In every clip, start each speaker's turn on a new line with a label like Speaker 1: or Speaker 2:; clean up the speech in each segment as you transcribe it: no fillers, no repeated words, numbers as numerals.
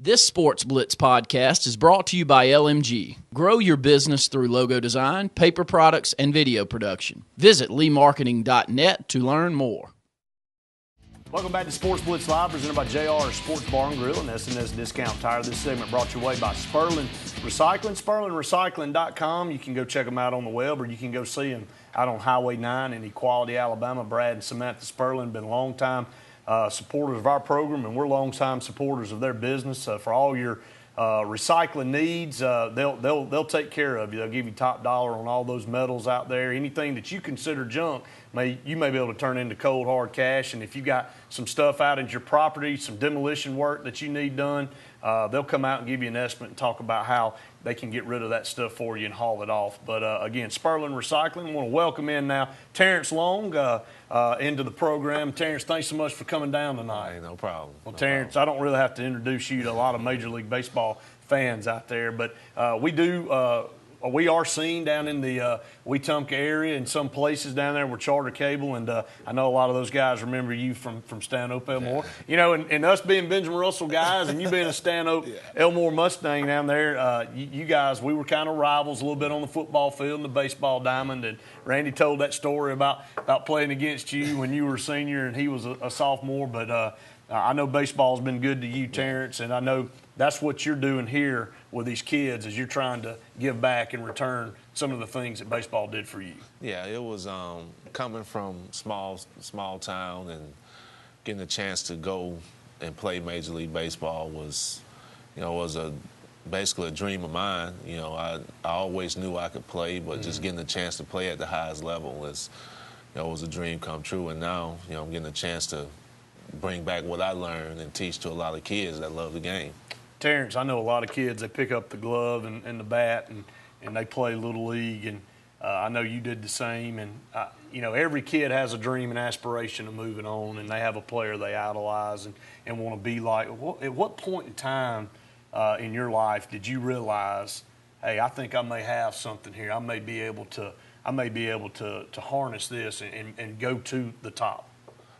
Speaker 1: This Sportz Blitz podcast is brought to you by LMG. Grow your business through logo design, paper products, and video production. Visit leemarketing.net to learn more.
Speaker 2: Welcome back to Sportz Blitz Live, presented by JR Sports Bar and Grill and S&S Discount Tire. This segment brought your way by Spurling Recycling, SpurlingRecycling.com. You can go check them out on the web, or you can go see them out on Highway 9 in Equality, Alabama. Brad and Samantha Spurling have been a long time supporters of our program, and we're long-time supporters of their business. For all your recycling needs, they'll take care of you. They'll give you top dollar on all those metals out there. Anything that you consider junk, you may be able to turn into cold hard cash. And if you got some stuff out at your property, some demolition work that you need done, they'll come out and give you an estimate and talk about how they can get rid of that stuff for you and haul it off. But again, Spurling Recycling. I want to welcome in now Terrance Long into the program. Terrance, thanks so much for coming down tonight.
Speaker 3: Hey, no problem.
Speaker 2: Well, Terrance, I don't really have to introduce you to a lot of Major League Baseball fans out there, but we are seen down in the Wetumpka area in some places down there with Charter Cable, and I know a lot of those guys remember you from Stanhope Elmore. You know, and us being Benjamin Russell guys and you being a Stanhope Elmore Mustang down there, you guys, we were kind of rivals a little bit on the football field and the baseball diamond, and Randy told that story about playing against you when you were a senior and he was a sophomore, but I know baseball's been good to you, Terrance, and I know that's what you're doing here with these kids, is you're trying to give back and return some of the things that baseball did for you.
Speaker 3: Yeah, it was coming from small town and getting a chance to go and play Major League Baseball was basically a dream of mine. You know, I always knew I could play, but just getting a chance to play at the highest level was a dream come true. And now, I'm getting a chance to bring back what I learned and teach to a lot of kids that love the game.
Speaker 2: Terrance, I know a lot of kids, they pick up the glove and the bat and they play Little League, and I know you did the same. And, every kid has a dream and aspiration of moving on, and they have a player they idolize and want to be like. At what point in time in your life did you realize, hey, I think I may have something here. I may be able to harness this and go to the top?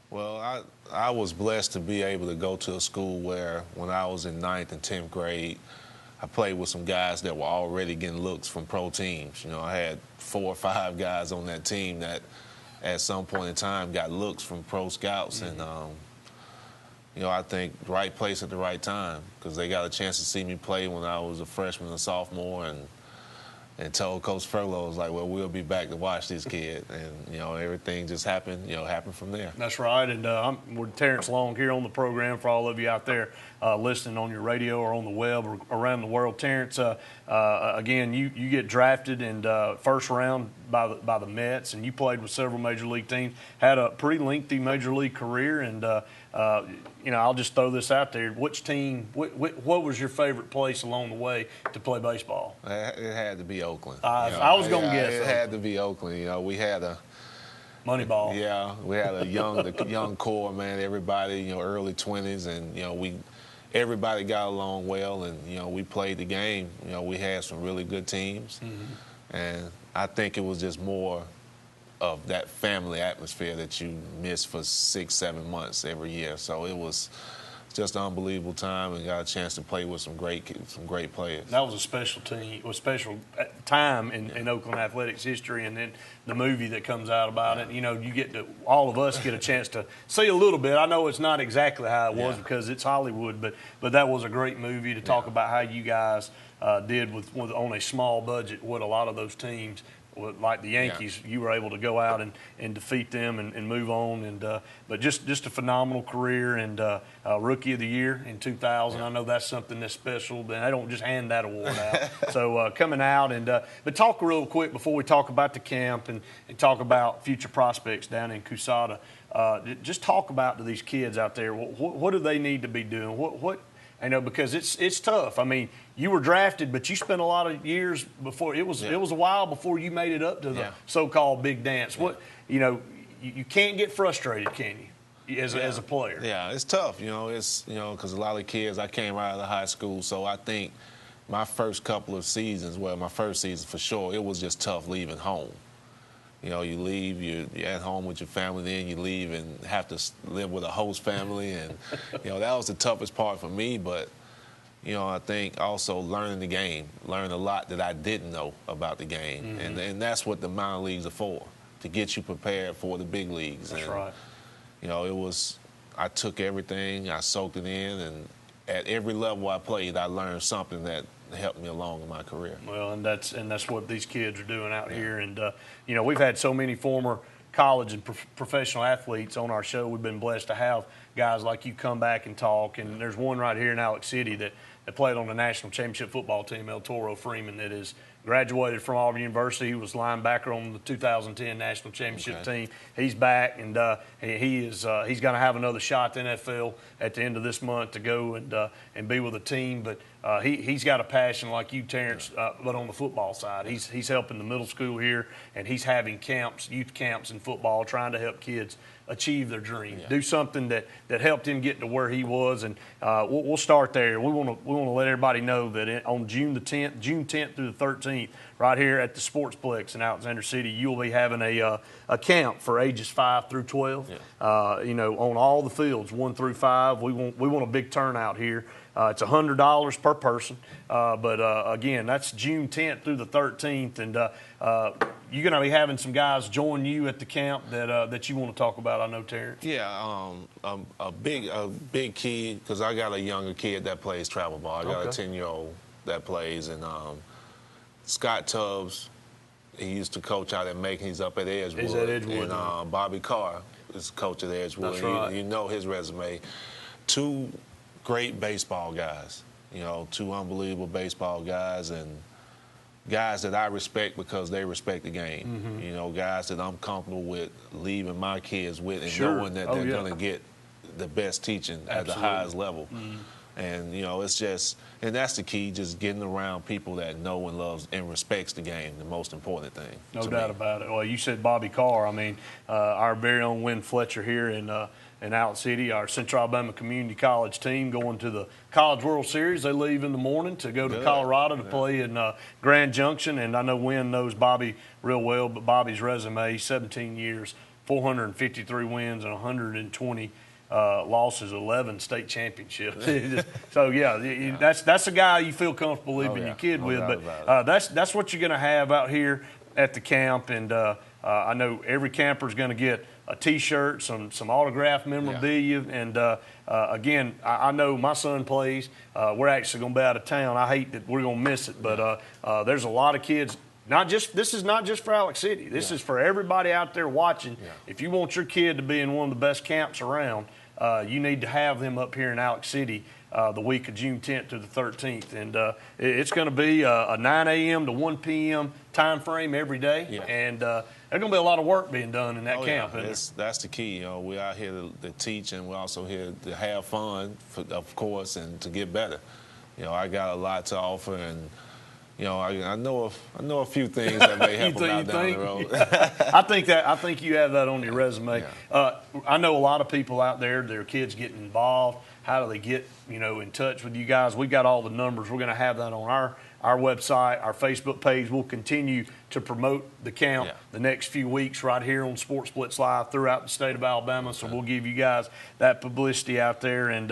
Speaker 3: Well, I was blessed to be able to go to a school where when I was in 9th and 10th grade, I played with some guys that were already getting looks from pro teams. I had 4 or 5 guys on that team that at some point in time got looks from pro scouts. And, I think right place at the right time, because they got a chance to see me play when I was a freshman and sophomore, and told Coach Furlow, was like, well, we'll be back to watch this kid. And, everything just happened from there.
Speaker 2: That's right. And I'm with Terrance Long here on the program for all of you out there listening on your radio or on the web or around the world. Terrance, again, you get drafted in first round by the Mets, and you played with several Major League teams, had a pretty lengthy Major League career. And, I'll just throw this out there. Which team, what was your favorite place along the way to play baseball?
Speaker 3: It had to be Oakland.
Speaker 2: I was going to guess.
Speaker 3: It had to be Oakland. We had a
Speaker 2: Moneyball.
Speaker 3: Yeah, we had a young core, man. Everybody, early 20s, and everybody got along well, and we played the game. We had some really good teams, and I think it was just more of that family atmosphere that you miss for 6-7 months every year. So it was just an unbelievable time, and got a chance to play with some great players.
Speaker 2: That was a special team, a special time in Oakland athletics history, and then the movie that comes out about it. All of us get a chance to see a little bit. I know it's not exactly how it was because it's Hollywood, but that was a great movie to talk about how you guys did with on a small budget what a lot of those teams. Like the Yankees, you were able to go out and defeat them and move on. But just a phenomenal career, and Rookie of the Year in 2000. I know that's something that's special. They don't just hand that award out. So coming out but talk real quick before we talk about the camp and talk about future prospects down in Cusada. Just talk about to these kids out there. What do they need to be doing? Because it's tough. I mean, you were drafted, but you spent a lot of years before. It was a while before you made it up to the so-called big dance. You can't get frustrated, can you, as a player?
Speaker 3: Yeah, it's tough. Because a lot of kids. I came right out of high school, so I think my first couple of seasons, my first season for sure, it was just tough leaving home. You leave, you're at home with your family, then you leave and have to live with a host family. And, that was the toughest part for me. But I think also learning the game, learn a lot that I didn't know about the game. And that's what the minor leagues are for, to get you prepared for the big leagues.
Speaker 2: That's
Speaker 3: and,
Speaker 2: right.
Speaker 3: I took everything, I soaked it in, and at every level I played, I learned something that helped me along in my career.
Speaker 2: Well, and that's what these kids are doing out here. And, we've had so many former college and professional athletes on our show. We've been blessed to have guys like you come back and talk. And there's one right here in Alex City that played on the national championship football team, El Toro Freeman, that is graduated from Auburn University. He was linebacker on the 2010 national championship team. He's back, and he's going to have another shot at the NFL at the end of this month to go and be with a team. But he's got a passion like you, Terrance, but on the football side. He's helping the middle school here, and he's having camps, youth camps in football, trying to help kids achieve their dream, do something that helped him get to where he was. And we'll start there. We want to let everybody know that on June 10th through the 13th, right here at the Sportz Blitz in Alexander City, you'll be having a camp for ages 5 through 12. On all the fields 1 through 5. We want a big turnout here. It's $100 per person, but again, that's June 10th through the 13th, and you're going to be having some guys join you at the camp that you want to talk about. I know, Terrance.
Speaker 3: Yeah, a big kid, because I got a younger kid that plays travel ball. I got a 10-year-old that plays, and Scott Tubbs, he used to coach out at Macon. He's up at Edgewood.
Speaker 2: He's at Edgewood.
Speaker 3: And Bobby Carr is coach at Edgewood.
Speaker 2: That's right.
Speaker 3: You know his resume. 2 great baseball guys, 2 unbelievable baseball guys, and guys that I respect because they respect the game. Guys that I'm comfortable with leaving my kids with, and knowing that they're going to get the best teaching at the highest level. And, it's just, and that's the key, just getting around people that know and loves and respects the game, the most important thing.
Speaker 2: No doubt about it. Well, you said Bobby Carr. I mean, our very own Win Fletcher here in Alex City, our Central Alabama Community College team going to the College World Series. They leave in the morning to go to Colorado to play in Grand Junction. And I know Win knows Bobby real well, but Bobby's resume, 17 years, 453 wins and 120 losses, 11 state championships. So that's a guy you feel comfortable leaving your kid with. But that's what you're going to have out here at the camp. And I know every camper is going to get a T-shirt, some autographed memorabilia, and again, I know my son plays. We're actually going to be out of town. I hate that we're going to miss it, but there's a lot of kids. This is not just for Alex City. This is for everybody out there watching. If you want your kid to be in one of the best camps around, you need to have them up here in Alex City the week of June 10th to the 13th. And it's going to be a 9 a.m. to 1 p.m. time frame every day. And there's going to be a lot of work being done in that camp.
Speaker 3: That's the key. We're out here to teach, and we're also here to have fun, of course, and to get better. I got a lot to offer, and I know a few things that may help them out down the road.
Speaker 2: I think you have that on your resume. I know a lot of people out there, their kids getting involved. How do they get in touch with you guys? We got all the numbers. We're going to have that on our website, our Facebook page. We'll continue to promote the camp the next few weeks right here on Sportz Blitz Live throughout the state of Alabama. So we'll give you guys that publicity out there, and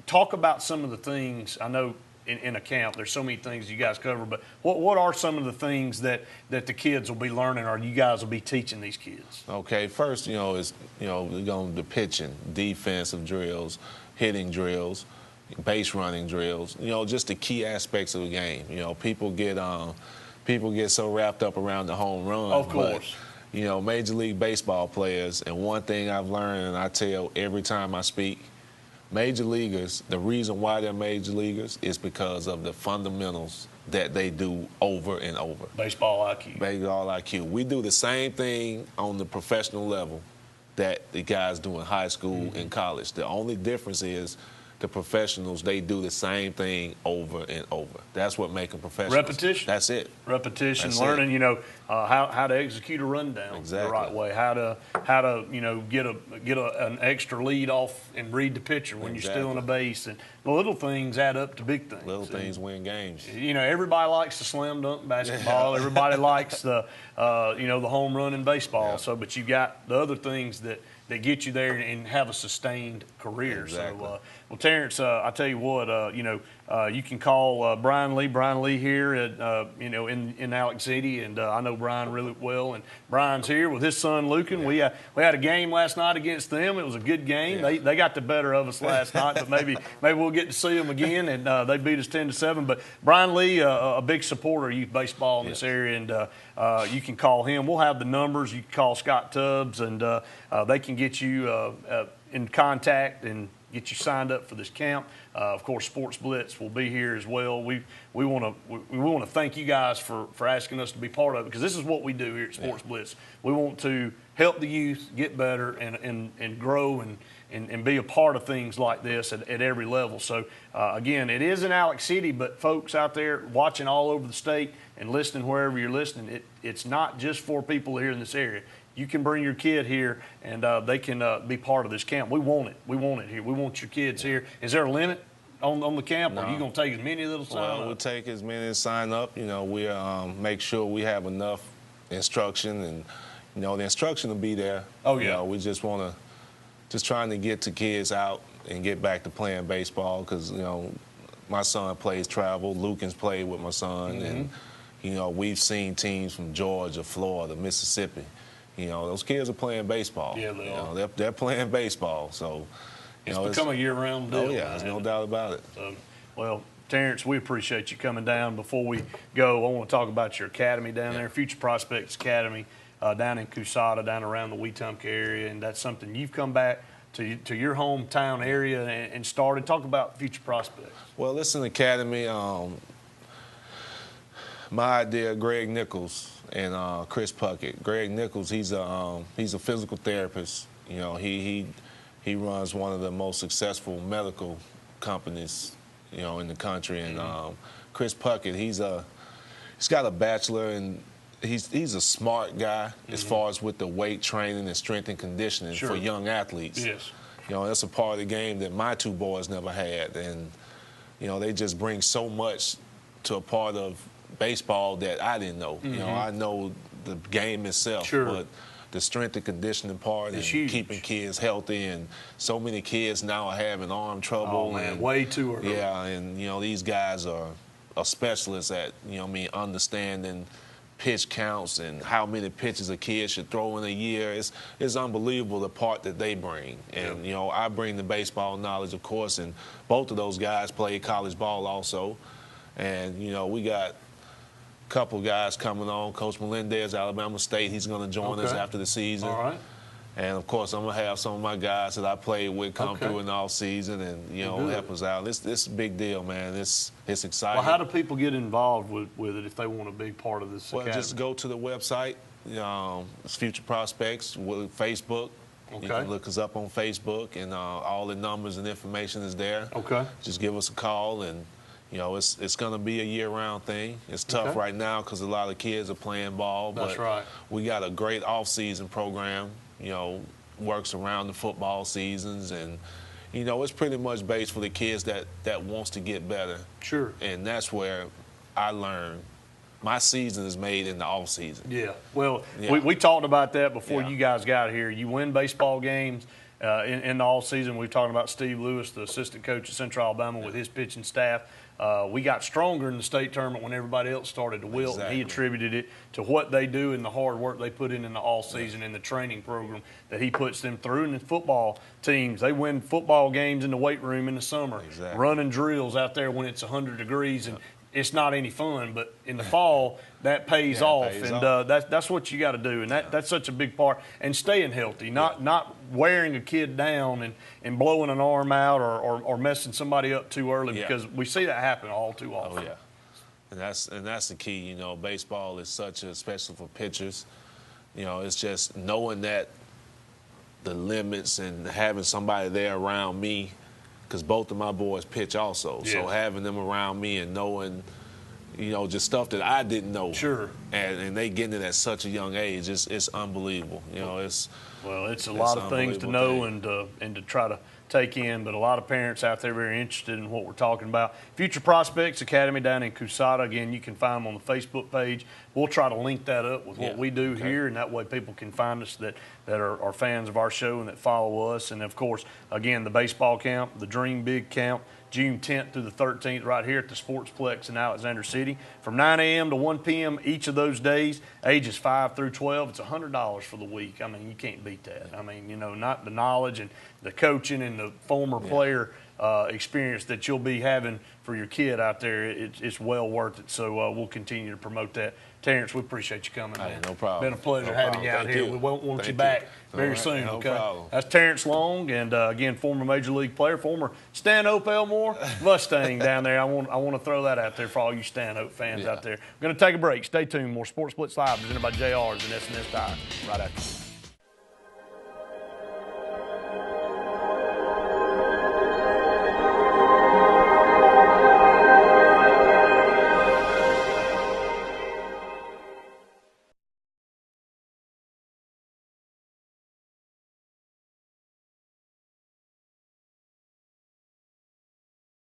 Speaker 2: talk about some of the things. I know in a camp there's so many things you guys cover, but what are some of the things that the kids will be learning, or you guys will be teaching these kids?
Speaker 3: Okay, first, is we're going to pitching, defensive drills, hitting drills, base running drills, just the key aspects of the game. People get so wrapped up around the home run.
Speaker 2: Of course.
Speaker 3: But, Major League Baseball players, and one thing I've learned, and I tell every time I speak, major leaguers, the reason why they're major leaguers is because of the fundamentals that they do over and over.
Speaker 2: Baseball IQ.
Speaker 3: Baseball IQ. We do the same thing on the professional level that the guys do in high school and college. The only difference is the professionals, they do the same thing over and over. That's what makes them professionals.
Speaker 2: Repetition.
Speaker 3: That's it.
Speaker 2: Repetition. That's learning, how to execute a rundown the right way. How to get an extra lead off and read the pitcher when you're stealing a base. And the little things add up to big things.
Speaker 3: Little things win games.
Speaker 2: Everybody likes the slam dunk basketball. Everybody likes the the home run in baseball. So, but you got the other things that get you there and have a sustained career.
Speaker 3: Exactly.
Speaker 2: So Well, Terrance, I tell you what, you can call Brian Lee here at, in Alex City, and I know Brian really well. And Brian's here with his son, Lucan. Yeah. We had a game last night against them. It was a good game. Yeah. They got the better of us last night, but maybe we'll get to see them again. And they beat us 10-7. But Brian Lee, a big supporter of youth baseball in this area, and you can call him. We'll have the numbers. You can call Scott Tubbs, and they can get you in contact and get you signed up for this camp. Of course, Sportz Blitz will be here as well. We want to thank you guys for asking us to be part of it, because this is what we do here at Sportz Blitz. We want to help the youth get better and grow and be a part of things like this at every level. So, again, it is in Alex City, but folks out there watching all over the state and listening wherever you're listening, it's not just for people here in this area. You can bring your kid here, and they can be part of this camp. We want it. We want it here. We want your kids here. Is there a limit on the camp, or are you going to take as many that'll sign up?
Speaker 3: We'll take as many as sign up. We'll make sure we have enough instruction, and, the instruction will be there.
Speaker 2: Oh, yeah.
Speaker 3: We just want to trying to get the kids out and get back to playing baseball, because, my son plays travel. Lucan's played with my son, and, we've seen teams from Georgia, Florida, Mississippi. Those kids are playing baseball.
Speaker 2: Yeah, they are.
Speaker 3: They're playing baseball. So,
Speaker 2: it's become a year-round deal.
Speaker 3: Oh, yeah, there's no doubt about it.
Speaker 2: Well, Terrance, we appreciate you coming down. Before we go, I want to talk about your academy down there, Future Prospects Academy, down in Coushatta, down around the Wetumpka area, and that's something you've come back to your hometown area and started. Talk about Future Prospects.
Speaker 3: Well, listen, Academy, my idea, Greg Nichols and Chris Puckett. Greg Nichols, he's a physical therapist. He runs one of the most successful medical companies, in the country. And Chris Puckett, he's got a bachelor, and he's a smart guy as far as with the weight training and strength and conditioning for young athletes.
Speaker 2: Yes.
Speaker 3: That's a part of the game that my two boys never had, and they just bring so much to a part of baseball that I didn't know. I know the game itself, but the strength and conditioning part and keeping kids healthy, and so many kids now are having arm trouble.
Speaker 2: Oh, man, way too early.
Speaker 3: Yeah, and these guys are specialists at understanding pitch counts and how many pitches a kid should throw in a year. It's unbelievable the part that they bring. And I bring the baseball knowledge, of course, and both of those guys played college ball also. And we got couple guys coming on. Coach Melendez, Alabama State, he's going to join us after the season.
Speaker 2: All right.
Speaker 3: And, of course, I'm going to have some of my guys that I played with come through in the off season and, help us out. This is a big deal, man. It's exciting.
Speaker 2: Well, how do people get involved with it if they want to be part of this academy?
Speaker 3: Just go to the website. It's Future Prospects with Facebook. You can look us up on Facebook, and all the numbers and information is there. Just give us a call, and it's going to be a year-round thing. It's tough right now because a lot of kids are playing ball.
Speaker 2: That's
Speaker 3: but
Speaker 2: right.
Speaker 3: We got a great off-season program, works around the football seasons. And, it's pretty much based for the kids that wants to get better.
Speaker 2: Sure.
Speaker 3: And that's where I learned. My season is made in the off-season.
Speaker 2: Yeah. Well, we talked about that before you guys got here. You win baseball games in the off-season. We've talked about Steve Lewis, the assistant coach at Central Alabama, with his pitching staff. We got stronger in the state tournament when everybody else started to wilt, and he attributed it to what they do and the hard work they put in the all-season and the training program that he puts them through. And the football teams, they win football games in the weight room in the summer, running drills out there when it's 100 degrees, and it's not any fun, but in the fall, that pays off. That's what you got to do, and that's such a big part. And staying healthy, not wearing a kid down and blowing an arm out or messing somebody up too early, because we see that happen all too often.
Speaker 3: Oh, yeah. And that's the key. Baseball is such a, especially for pitchers, it's just knowing that the limits and having somebody there around me, because both of my boys pitch also. So having them around me and knowing, just stuff that I didn't know.
Speaker 2: Sure.
Speaker 3: And they getting it at such a young age, it's unbelievable.
Speaker 2: Well, it's a lot of things to know and to try to take in, but a lot of parents out there very interested in what we're talking about. Future Prospects Academy down in Cusata. Again, you can find them on the Facebook page. We'll try to link that up with what we do here, and that way people can find us that are fans of our show and that follow us. And, of course, again, the baseball camp, the Dream Big camp, June 10th through the 13th right here at the Sportz Blitz in Alexander City from 9 a.m. to 1 p.m. each of those days, ages 5 through 12. It's $100 for the week. I mean, you can't beat that. I mean, you know, not the knowledge and the coaching and the former player experience that you'll be having for your kid out there. It's well worth it. So we'll continue to promote that. Terrance, we appreciate you coming, man.
Speaker 3: No problem.
Speaker 2: Been a pleasure having you out here. We want you back very soon,
Speaker 3: no
Speaker 2: okay?
Speaker 3: Problem.
Speaker 2: That's Terrance Long, and again, former Major League player, former Stanhope Elmore Mustang down there. I want to throw that out there for all you Stanhope fans out there. We're going to take a break. Stay tuned. More Sportz Blitz Live presented by JR's and SNS Tire right after this.